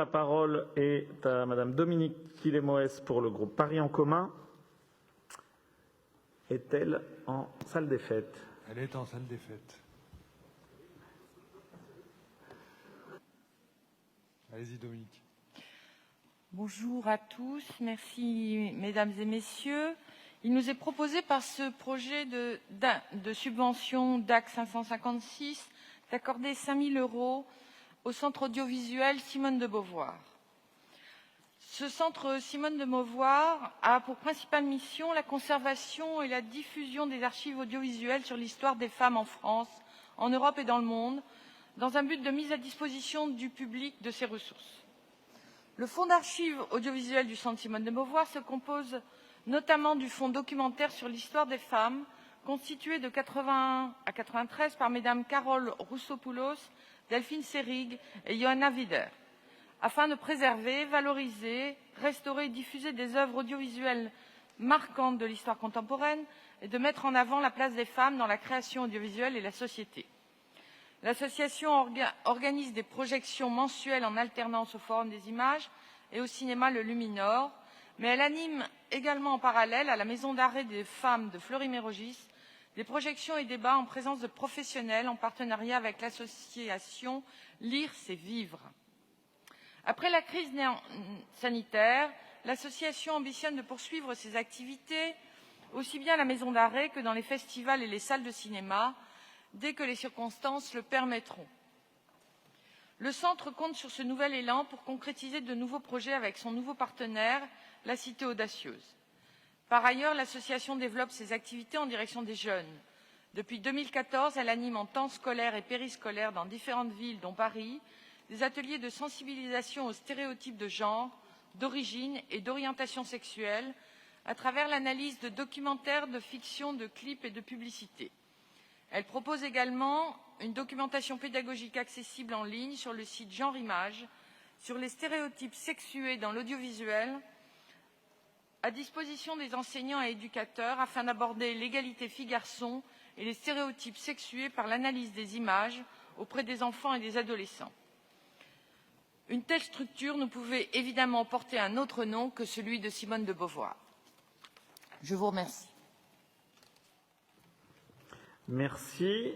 La parole est à Madame Dominique Quillemoes pour le groupe Paris en commun. Est-elle en salle des fêtes? Elle est en salle des fêtes. Allez-y, Dominique. Bonjour à tous, merci mesdames et messieurs. Il nous est proposé par ce projet de subvention DAC 556 d'accorder 5 000 € au Centre audiovisuel Simone de Beauvoir. Ce centre Simone de Beauvoir a pour principale mission la conservation et la diffusion des archives audiovisuelles sur l'histoire des femmes en France, en Europe et dans le monde, dans un but de mise à disposition du public de ces ressources. Le fonds d'archives audiovisuelles du Centre Simone de Beauvoir se compose notamment du fonds documentaire sur l'histoire des femmes, constitué de 81 à 93 par mesdames Carole Roussopoulos, Delphine Seyrig et Johanna Wider, afin de préserver, valoriser, restaurer et diffuser des œuvres audiovisuelles marquantes de l'histoire contemporaine et de mettre en avant la place des femmes dans la création audiovisuelle et la société. L'association organise des projections mensuelles en alternance au Forum des images et au cinéma Le Luminor, mais elle anime également en parallèle à la Maison d'arrêt des femmes de Fleury-Mérogis des projections et débats en présence de professionnels en partenariat avec l'association Lire, c'est vivre. Après la crise sanitaire, l'association ambitionne de poursuivre ses activités aussi bien à la maison d'arrêt que dans les festivals et les salles de cinéma, dès que les circonstances le permettront. Le centre compte sur ce nouvel élan pour concrétiser de nouveaux projets avec son nouveau partenaire, la Cité Audacieuse. Par ailleurs, l'association développe ses activités en direction des jeunes. Depuis 2014, elle anime en temps scolaire et périscolaire dans différentes villes, dont Paris, des ateliers de sensibilisation aux stéréotypes de genre, d'origine et d'orientation sexuelle, à travers l'analyse de documentaires, de fiction, de clips et de publicités. Elle propose également une documentation pédagogique accessible en ligne sur le site Genre Image, sur les stéréotypes sexués dans l'audiovisuel, à disposition des enseignants et éducateurs afin d'aborder l'égalité filles-garçons et les stéréotypes sexués par l'analyse des images auprès des enfants et des adolescents. Une telle structure ne pouvait évidemment porter un autre nom que celui de Simone de Beauvoir. Je vous remercie. Merci.